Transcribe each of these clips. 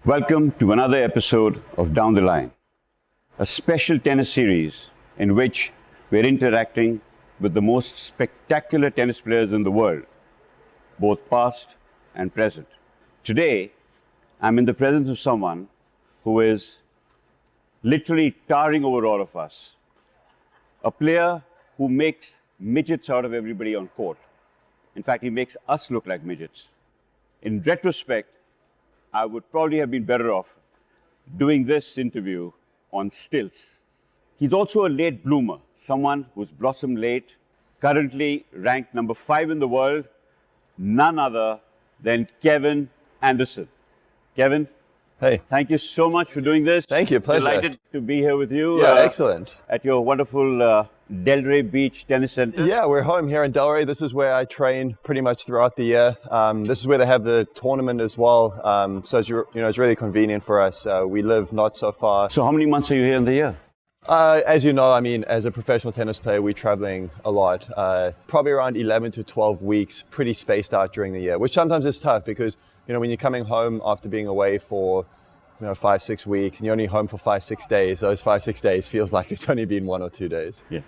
Welcome to another episode of Down the Line, a special tennis series in which we're interacting with the most spectacular tennis players in the world, both past and present. Today, I'm in the presence of someone who is literally towering over all of us, a player who makes midgets out of everybody on court. In fact, he makes us look like midgets. In retrospect, I would probably have been better off doing this interview on stilts. He's also a late bloomer, someone who's blossomed late, currently ranked number 5 in the world, none other than Kevin Anderson. Kevin, hey, thank you so much for doing this. Thank you, pleasure. Delighted to be here with you. Yeah, excellent. At your wonderful Delray Beach Tennis Center. Yeah, we're home here in Delray. This is where I train pretty much throughout the year. This is where they have the tournament as well. So it's, it's really convenient for us. We live not so far. So how many months are you here in the year? As you know, as a professional tennis player, we're traveling a lot. Probably around 11 to 12 weeks, pretty spaced out during the year, which sometimes is tough because, when you're coming home after being away for 5-6 weeks and you're only home for 5-6 days, those 5-6 days feels like it's only been 1 or 2 days. Yeah.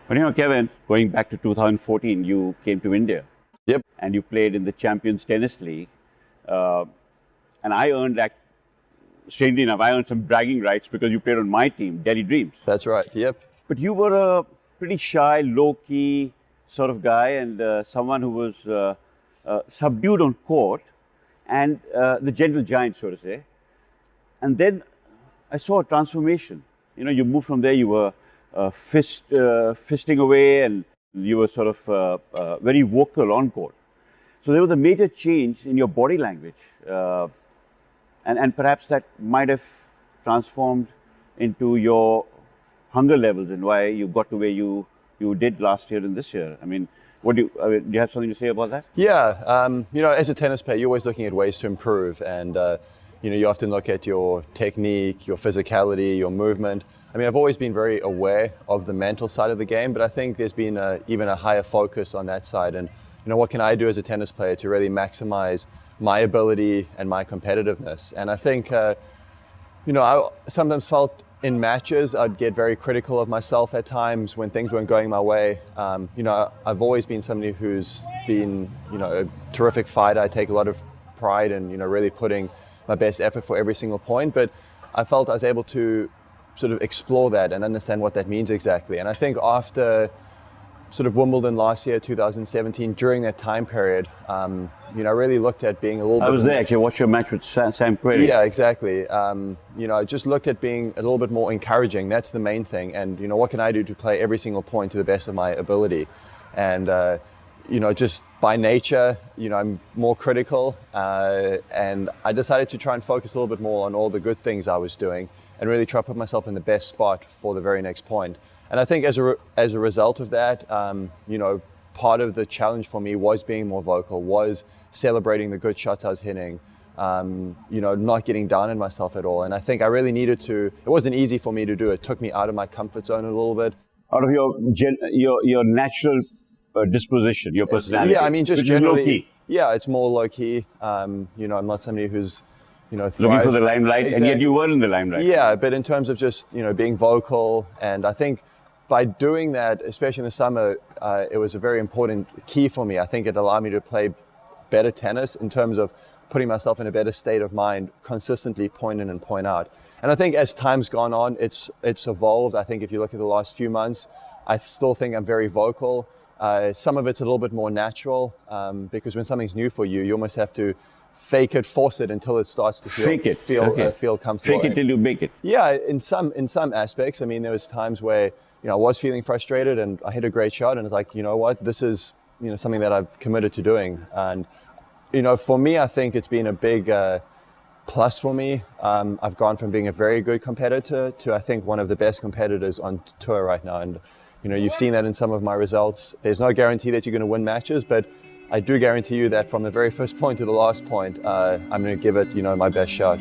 But Kevin, going back to 2014, you came to India. Yep. And you played in the Champions Tennis League. And I earned that, strangely enough, I earned some bragging rights because you played on my team, Delhi Dreams. That's right, yep. But you were a pretty shy, low-key sort of guy and someone who was subdued on court and the gentle giant, so to say. And then I saw a transformation. You moved from there, you were fisting away and you were sort of very vocal on court. So there was a major change in your body language. And perhaps that might have transformed into your hunger levels and why you got to where you did last year and this year. Do you have something to say about that? Yeah, as a tennis player, you're always looking at ways to improve, and you often look at your technique, your physicality, your movement. I've always been very aware of the mental side of the game, but I think there's been even a higher focus on that side. And what can I do as a tennis player to really maximize my ability and my competitiveness? And I think, I sometimes felt in matches I'd get very critical of myself at times when things weren't going my way. I've always been somebody who's been, a terrific fighter. I take a lot of pride in, really putting my best effort for every single point. But I felt I was able to sort of explore that and understand what that means exactly. And I think after sort of Wimbledon last year, 2017, during that time period, I really looked at being a little bit... I was there actually, watched your match with Sam Querrey. Yeah, exactly. I just looked at being a little bit more encouraging. That's the main thing. And, what can I do to play every single point to the best of my ability? And, just by nature, I'm more critical. And I decided to try and focus a little bit more on all the good things I was doing and really try to put myself in the best spot for the very next point. And I think as a result of that, part of the challenge for me was being more vocal, was celebrating the good shots I was hitting, not getting down on myself at all. And I think I really needed to, it wasn't easy for me to do. It took me out of my comfort zone a little bit. Out of your natural disposition, your personality. Yeah, just which generally. Is low-key. Yeah, it's more low-key. I'm not somebody who's, looking for the limelight, exactly. And yet you were in the limelight. Yeah, but in terms of just, being vocal, and I think by doing that, especially in the summer, it was a very important key for me. I think it allowed me to play better tennis in terms of putting myself in a better state of mind, consistently point in and point out. And I think as time's gone on, it's evolved. I think if you look at the last few months, I still think I'm very vocal. Some of it's a little bit more natural because when something's new for you, you almost have to fake it, force it until it starts to feel comfortable. Fake it till you make it. Yeah, in some aspects. There was times where I was feeling frustrated and I hit a great shot and it's like, what, this is something that I've committed to doing. And for me, I think it's been a big plus for me. I've gone from being a very good competitor to I think one of the best competitors on tour right now. And you've seen that in some of my results. There's no guarantee that you're going to win matches, but I do guarantee you that from the very first point to the last point, I'm going to give it, my best shot.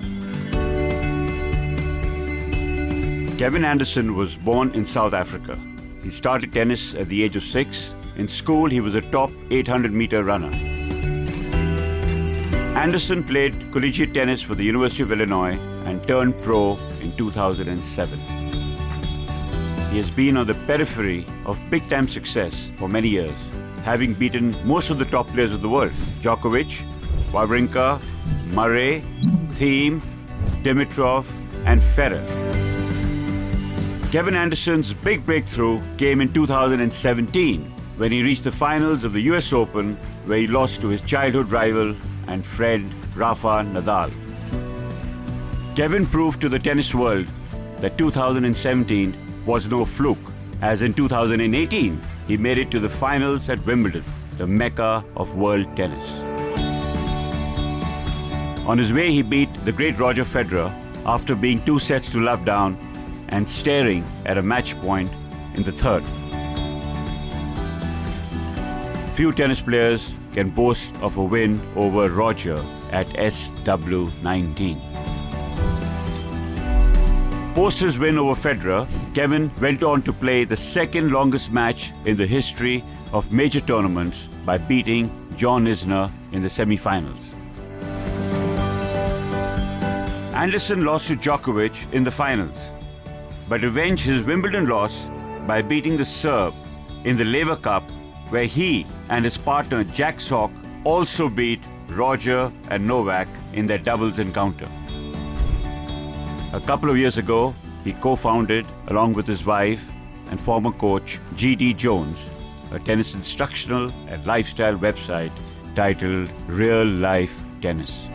Kevin Anderson was born in South Africa. He started tennis at the age of 6. In school, he was a top 800-meter runner. Anderson played collegiate tennis for the University of Illinois and turned pro in 2007. He has been on the periphery of big-time success for many years, having beaten most of the top players of the world: Djokovic, Wawrinka, Murray, Thiem, Dimitrov, and Federer. Kevin Anderson's big breakthrough came in 2017 when he reached the finals of the US Open, where he lost to his childhood rival and friend Rafa Nadal. Kevin proved to the tennis world that 2017 was no fluke, as in 2018 he made it to the finals at Wimbledon, the mecca of world tennis. On his way, he beat the great Roger Federer after being 2-0 down and staring at a match point in the third. Few tennis players can boast of a win over Roger at SW19. Post his win over Federer, Kevin went on to play the second longest match in the history of major tournaments by beating John Isner in the semi-finals. Anderson lost to Djokovic in the finals, but avenged his Wimbledon loss by beating the Serb in the Lever Cup, where he and his partner Jack Sock also beat Roger and Novak in their doubles encounter. A couple of years ago, he co-founded, along with his wife and former coach G.D. Jones, a tennis instructional and lifestyle website titled Real Life Tennis.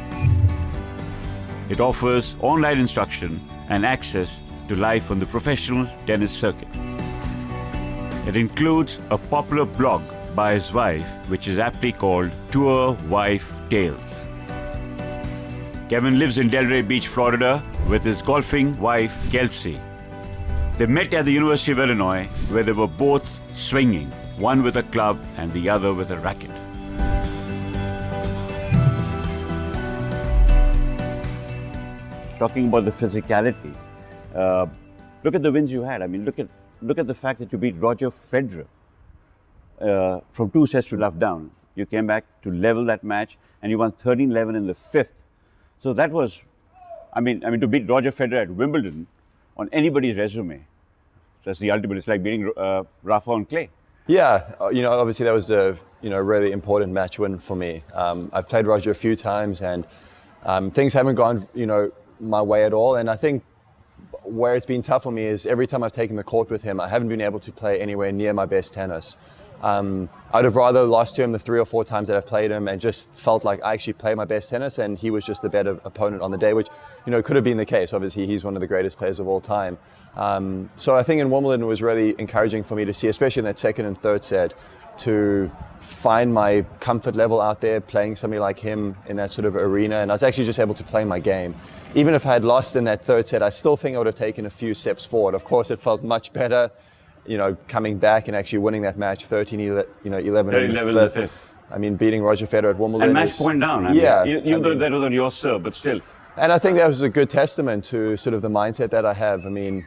It offers online instruction and access to life on the professional tennis circuit. It includes a popular blog by his wife, which is aptly called Tour Wife Tales. Kevin lives in Delray Beach, Florida, with his golfing wife, Kelsey. They met at the University of Illinois, where they were both swinging, one with a club and the other with a racket. Talking about the physicality, look at the wins you had. I mean, look at the fact that you beat Roger Federer from 2-0 down. You came back to level that match, and you won 13-11 in the fifth. So that was, I mean, to beat Roger Federer at Wimbledon on anybody's resume, that's the ultimate. It's like beating Rafa on clay. Yeah, obviously that was a really important match win for me. I've played Roger a few times, and things haven't gone my way at all. And I think where it's been tough for me is every time I've taken the court with him, I haven't been able to play anywhere near my best tennis. I'd have rather lost to him the 3 or 4 times that I've played him and just felt like I actually played my best tennis and he was just the better opponent on the day, which could have been the case. Obviously, he's one of the greatest players of all time. So I think in Wimbledon it was really encouraging for me to see, especially in that second and third set, to find my comfort level out there playing somebody like him in that sort of arena. And I was actually just able to play my game. Even if I had lost in that third set, I still think I would have taken a few steps forward. Of course, it felt much better, coming back and actually winning that match 13-11 in the fifth. I mean, beating Roger Federer at Wimbledon. And match point down. Even though that was on your serve, but still. And I think that was a good testament to sort of the mindset that I have. I mean,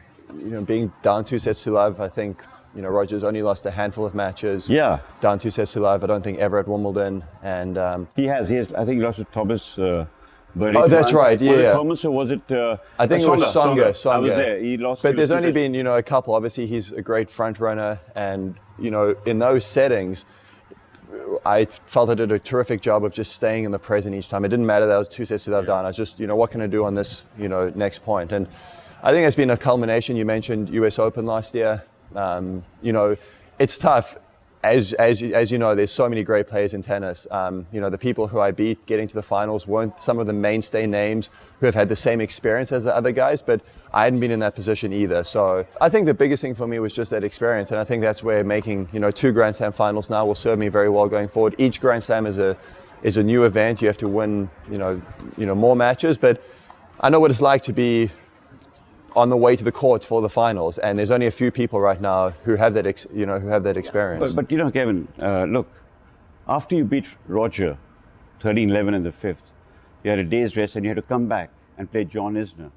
being down 2-0, I think, Roger's only lost a handful of matches. Yeah. Down 2-0, I don't think ever at Wimbledon. And he has. I think he lost to Thomas. Oh, that's right. Yeah. Was it Thomas or was it? I think it was Songa. I was there. He lost. But there's only been a couple. Obviously, he's a great front runner, and in those settings, I felt I did a terrific job of just staying in the present each time. It didn't matter that I was 2-0 down. I was just, what can I do on this, next point? And I think it's been a culmination. You mentioned US Open last year. It's tough. As you know, there's so many great players in tennis. The people who I beat getting to the finals weren't some of the mainstay names who have had the same experience as the other guys, but I hadn't been in that position either. So I think the biggest thing for me was just that experience, and I think that's where making 2 Grand Slam finals now will serve me very well going forward. Each Grand Slam is a new event. You have to win more matches, but I know what it's like to be on the way to the courts for the finals, and there's only a few people right now who have that experience. But Kevin, look, after you beat Roger 13-11 in the fifth, you had a day's rest and you had to come back and play John Isner.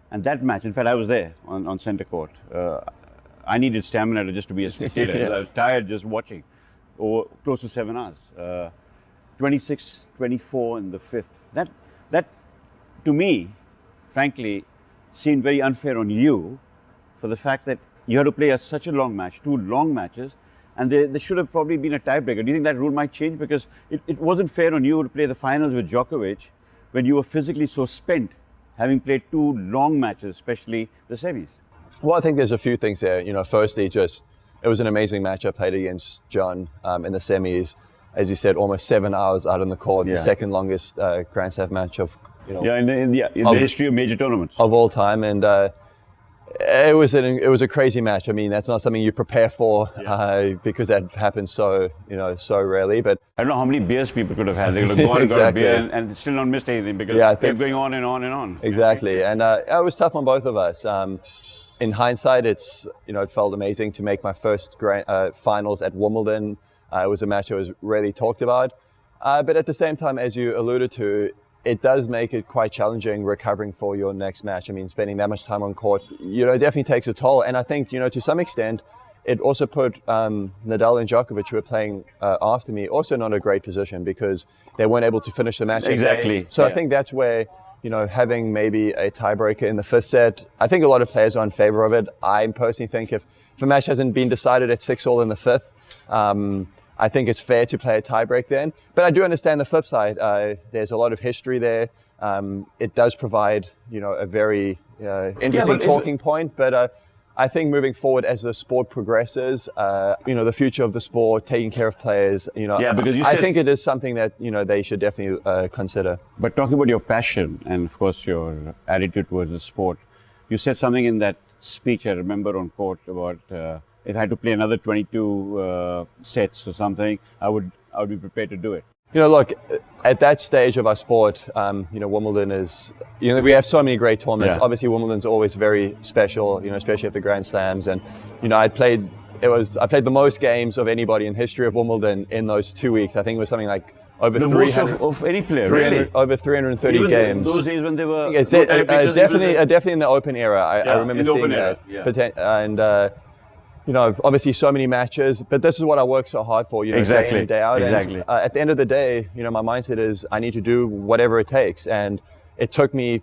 And that match, in fact, I was there on center court. I needed stamina just to be a spectator. I was tired just watching over close to 7 hours. 26, 24 in the fifth. That to me, frankly, seemed very unfair on you for the fact that you had to play such a long match, 2 long matches, and there should have probably been a tiebreaker. Do you think that rule might change? Because it wasn't fair on you to play the finals with Djokovic when you were physically so spent, having played 2 long matches, especially the semis. Well, I think there's a few things there. Firstly, just it was an amazing match I played against John in the semis. As you said, almost 7 hours out on the court, the second longest Grand Slam match of in the history of major tournaments of all time, and it was a crazy match. I mean, that's not something you prepare for because that happens so rarely. But I don't know how many beers people could have had. They could have gone and got a beer and still not missed anything because it kept going on and on and on. Exactly, and it was tough on both of us. In hindsight, it felt amazing to make my first finals at Wimbledon. It was a match that was really talked about, but at the same time, as you alluded to, it does make it quite challenging recovering for your next match. I mean, spending that much time on court, it definitely takes a toll. And I think, to some extent, it also put Nadal and Djokovic, who were playing after me, also not a great position because they weren't able to finish the match. Exactly. So I think that's where, having maybe a tiebreaker in the fifth set, I think a lot of players are in favor of it. I personally think if a match hasn't been decided at 6-all in the fifth, I think it's fair to play a tiebreak then. But I do understand the flip side. There's a lot of history there. It does provide, a very interesting talking point. But I think moving forward as the sport progresses, the future of the sport, taking care of players, because I think it is something that, they should definitely consider. But talking about your passion and, of course, your attitude towards the sport, you said something in that speech I remember on court about if I had to play another 22 sets or something, I would be prepared to do it. Look, at that stage of our sport, Wimbledon is, we have so many great tournaments. Yeah. Obviously, Wimbledon's always very special, especially at the Grand Slams. And, I played the most games of anybody in the history of Wimbledon in those 2 weeks. I think it was something like over the 300 most of any player, really? Over 330 even games. Those days when they were definitely in the Open era. I remember seeing that. And obviously so many matches, but this is what I work so hard for, day in and day out. Exactly. And at the end of the day, my mindset is I need to do whatever it takes. And it took me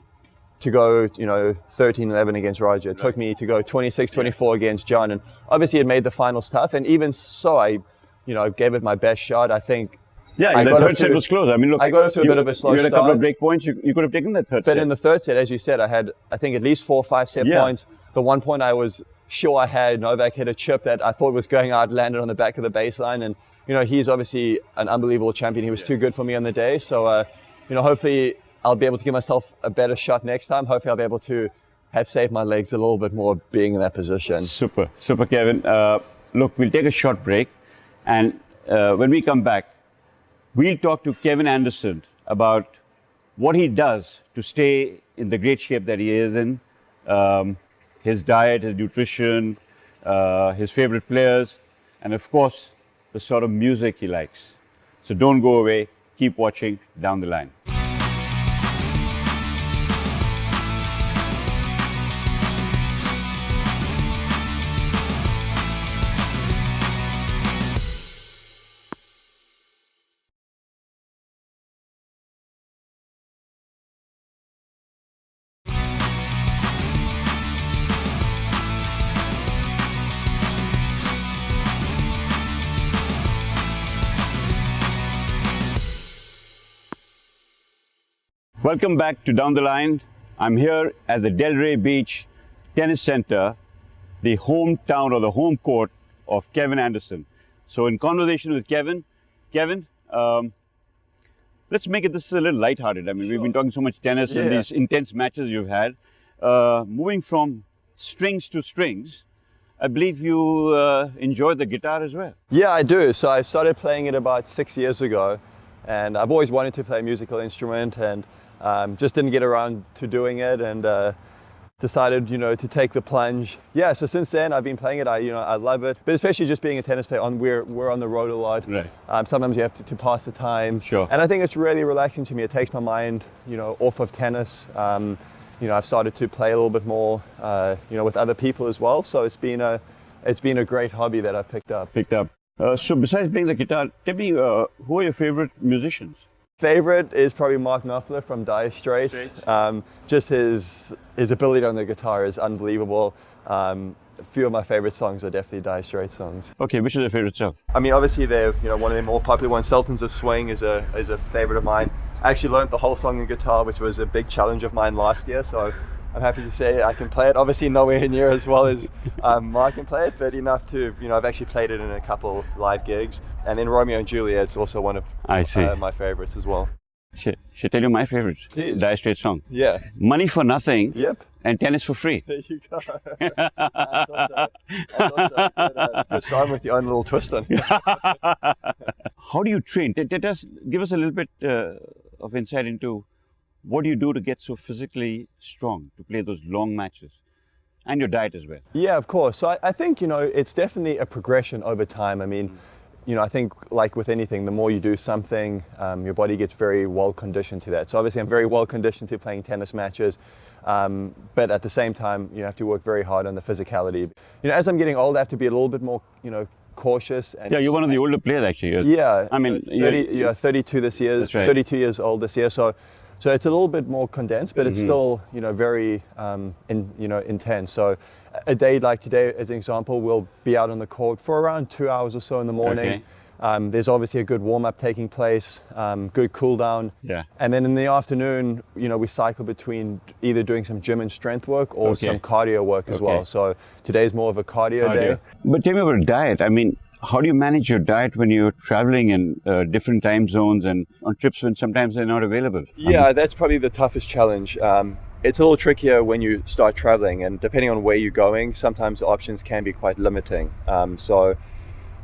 to go, 13-11 against Roger. It took me to go 26-24 against John. And obviously it made the finals tough. And even so, I gave it my best shot. I think. Yeah, the third set was close. I mean, look, I got off to a bit of a slow start. You had a couple of break points. You could have taken that third set. But in the third set, as you said, I had, I think, at least 4 or 5 set points. The one point I was sure I had, Novak hit a chip that I thought was going out, landed on the back of the baseline. And, he's obviously an unbelievable champion. He was too good for me on the day. So, hopefully I'll be able to give myself a better shot next time. Hopefully I'll be able to have saved my legs a little bit more being in that position. Super, Kevin. Look, we'll take a short break. And when we come back, we'll talk to Kevin Anderson about what he does to stay in the great shape that he is in. His diet, his nutrition, his favorite players, and of course, the sort of music he likes. So don't go away. Keep watching Down the Line. Welcome back to Down the Line. I'm here at the Delray Beach Tennis Center, the hometown or the home court of Kevin Anderson. So in conversation with Kevin, let's make this a little lighthearted. I mean, we've been talking so much tennis and these intense matches you've had. Moving from strings to strings, I believe you enjoy the guitar as well. Yeah, I do. So I started playing it about 6 years ago, and I've always wanted to play a musical instrument, and just didn't get around to doing it, and decided, to take the plunge. Yeah, so since then I've been playing it. I love it, but especially just being a tennis player. We're on the road a lot. Right. Sometimes you have to pass the time. Sure. And I think it's really relaxing to me. It takes my mind, off of tennis. I've started to play a little bit more, with other people as well. So it's been a great hobby that I've picked up. So besides playing the guitar, tell me, who are your favorite musicians? Favorite is probably Mark Knopfler from Dire Straits. Just his ability on the guitar is unbelievable. A few of my favorite songs are definitely Dire Straits songs. Okay, which is your favorite song? I mean, obviously they're one of the more popular ones. Sultans of Swing is a favorite of mine. I actually learned the whole song on guitar, which was a big challenge of mine last year. So I'm happy to say I can play it. Obviously nowhere near as well as Mark can play it, but enough to, I've actually played it in a couple live gigs. And then Romeo and Juliet's also one of my favorites as well. Should tell you my favorite Dire Straits song. Yeah. Money for Nothing. Yep. And Tennis for Free. There you go. That's a song with your own little twist on. How do you train? Give us a little bit of insight into what do you do to get so physically strong to play those long matches, and your diet as well. Yeah, of course. So I think, it's definitely a progression over time. I mean, I think like with anything, the more you do something, your body gets very well conditioned to that. So obviously I'm very well conditioned to playing tennis matches, but at the same time, you have to work very hard on the physicality. As I'm getting older, I have to be a little bit more, cautious. And yeah, you're one of the older players actually. Yeah. I mean, 32 this year. That's right. 32 years old this year. So it's a little bit more condensed, but it's still, very, intense. So a day like today, as an example, we'll be out on the court for around 2 hours or so in the morning. Okay. There's obviously a good warm-up taking place, good cool-down. Yeah. And then in the afternoon, we cycle between either doing some gym and strength work or some cardio work as well. So today's more of a cardio day. But tell me about diet. I mean, how do you manage your diet when you're traveling in different time zones and on trips when sometimes they're not available? Yeah, that's probably the toughest challenge. It's a little trickier when you start traveling, and depending on where you're going, sometimes the options can be quite limiting. For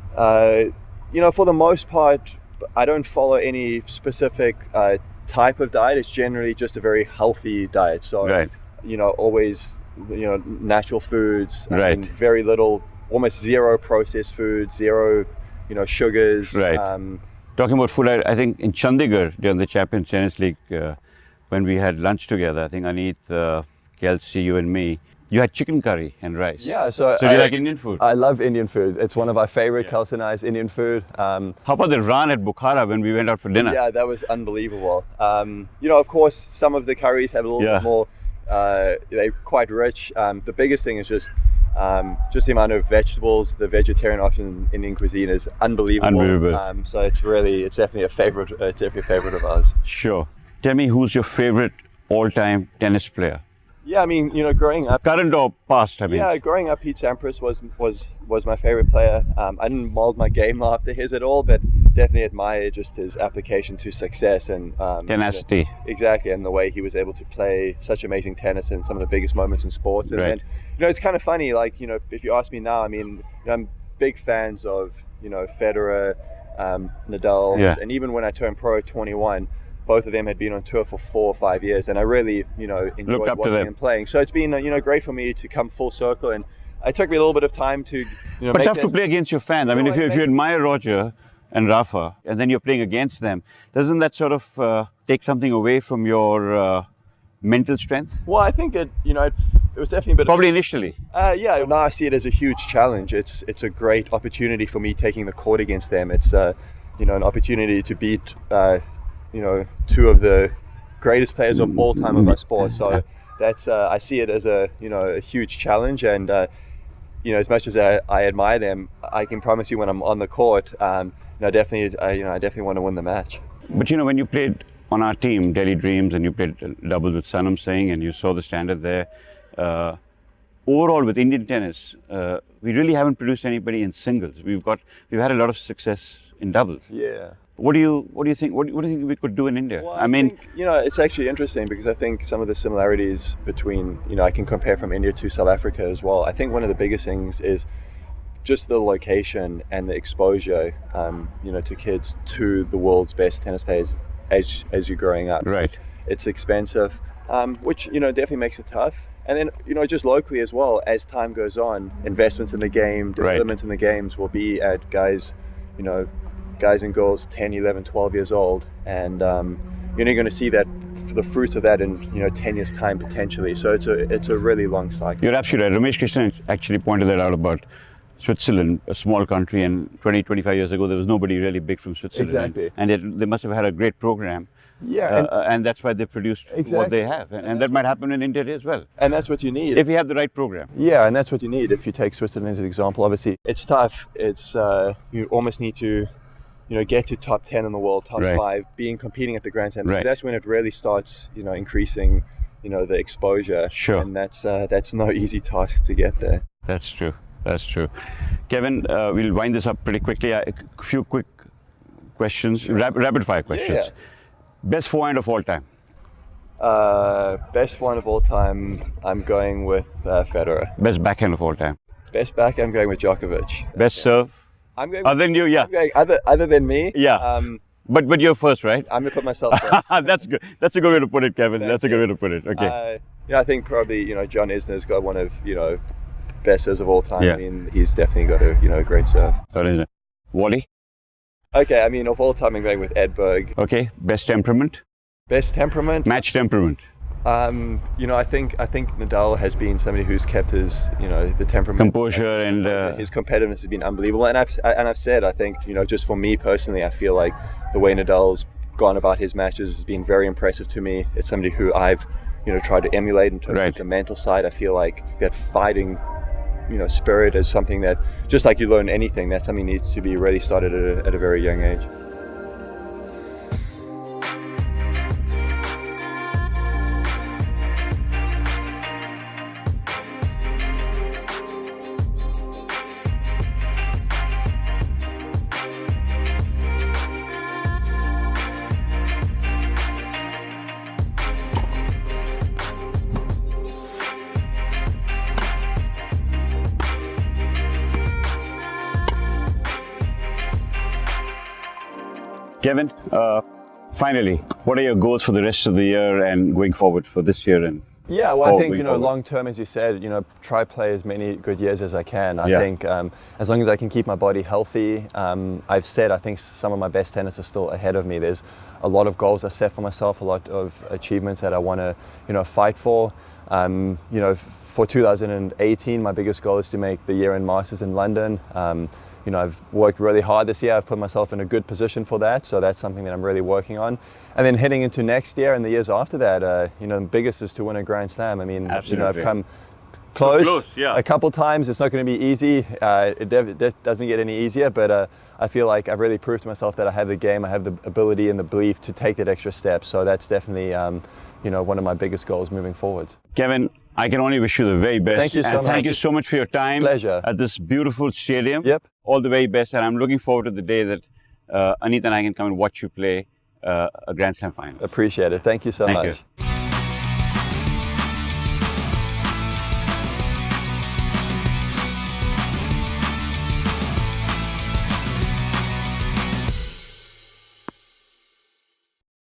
the most part, I don't follow any specific type of diet. It's generally just a very healthy diet. So, always, natural foods, and very little, almost zero processed foods, zero, sugars. Right. Talking about food, I think in Chandigarh during the Champions Tennis League, when we had lunch together, I think Aneet, Kelsey, you and me, you had chicken curry and rice. Yeah, so do you like Indian food? I love Indian food. It's one of my favorite, Kelsey and I's Indian food. How about the raan at Bukhara when we went out for dinner? Yeah, that was unbelievable. Of course, some of the curries have a little bit more, they're quite rich. The biggest thing is just the amount of vegetables. The vegetarian option in Indian cuisine is unbelievable. So it's definitely a favorite. It's definitely a favorite of ours. Sure. Tell me, who's your favorite all-time tennis player? Yeah, I mean, growing up. Current or past? I mean. Yeah, growing up, Pete Sampras was my favorite player. I didn't mold my game after his at all, but definitely admire just his application to success and tenacity. Exactly, and the way he was able to play such amazing tennis in some of the biggest moments in sports. And then, it's kind of funny. Like, if you ask me now, I mean, I'm big fans of Federer, Nadal, and even when I turned pro at 21. Both of them had been on tour for 4 or 5 years, and I really, enjoyed watching them playing. So it's been, great for me to come full circle, and it took me a little bit of time to, But it's tough to play against your fans. I mean, if you admire Roger and Rafa, and then you're playing against them, doesn't that sort of take something away from your mental strength? Well, I think it was definitely a bit. Probably initially. Yeah. Now I see it as a huge challenge. It's a great opportunity for me taking the court against them. It's an opportunity to beat. Two of the greatest players of all time of our sport. So that's I see it as a huge challenge, and as much as I admire them, I can promise you when I'm on the court, I definitely want to win the match. But when you played on our team, Delhi Dreams, and you played doubles with Sanam Singh, and you saw the standard there. Overall, with Indian tennis, we really haven't produced anybody in singles. We've had a lot of success in doubles. Yeah. What do you think? What do you think we could do in India? Well, I think, it's actually interesting because I think some of the similarities between, I can compare from India to South Africa as well. I think one of the biggest things is just the location and the exposure, to kids to the world's best tennis players as you're growing up. Right. It's expensive, which definitely makes it tough. And then just locally as well, as time goes on, investments in the game, developments in the games will be at guys and girls 10, 11, 12 years old, and you're going to see that the fruits of that in 10 years time potentially. So it's a really long cycle. You're absolutely right. Ramesh Krishnan actually pointed that out about Switzerland, a small country, and 20, 25 years ago, there was nobody really big from Switzerland. Exactly. And they must have had a great program. Yeah, and that's why they produced what they have. And that might happen in India as well. and that's what you need. If you have the right program. Yeah, and that's what you need. If you take Switzerland as an example, obviously it's tough. It's you almost need to, get to top 10 in the world, top Right. 5, competing at the Grand Slam. Right. That's when it really starts, increasing, the exposure. Sure. And that's no easy task to get there. That's true. That's true. Kevin, we'll wind this up pretty quickly. A few quick questions, rapid fire questions. Yeah. Best forehand of all time? Best forehand of all time, I'm going with Federer. Best backhand of all time? Best back, I'm going with Djokovic. Best serve? I'm going. Other than you, yeah. I'm going other than me. Yeah. But you're first, right? I'm gonna put myself first. That's good. That's a good way to put it, Kevin. Thank That's a good you. way to put it. Okay. I think probably John Isner's got one of best serves of all time. Yeah. I mean, he's definitely got a great serve. Wally? Okay, I mean, of all time, I'm going with Ed Berg. Okay. Best temperament? Best temperament. Match temperament? I think Nadal has been somebody who's kept his the temperament, Composure and his competitiveness has been unbelievable. And I've said, I think just for me personally, I feel like the way Nadal's gone about his matches has been very impressive to me. It's somebody who I've tried to emulate in terms Right. of the mental side. I feel like that fighting spirit is something that, just like you learn anything, that's something that needs to be really started at a very young age. Kevin, finally, what are your goals for the rest of the year and going forward for this year? And Yeah, well, I think going forward? long term, as you said, try play as many good years as I can. I Yeah. think as long as I can keep my body healthy, I've said I think some of my best tennis are still ahead of me. There's a lot of goals I've set for myself, a lot of achievements that I want to fight for. For 2018, my biggest goal is to make the year-end Masters in London. I've worked really hard this year. I've put myself in a good position for that, so that's something that I'm really working on. And then heading into next year and the years after that, the biggest is to win a Grand Slam. I mean, Absolutely. I've come close, yeah. a couple times. It's not going to be easy. It doesn't get any easier, but I feel like I've really proved to myself that I have the game, I have the ability and the belief to take that extra step. So that's definitely, one of my biggest goals moving forward. Kevin, I can only wish you the very best. Thank you so and much. Thank you so much for your time. Pleasure. At this beautiful stadium. Yep. All the very best, and I'm looking forward to the day that Anita and I can come and watch you play a Grand Slam final. Appreciate it. Thank you so Thank much. you.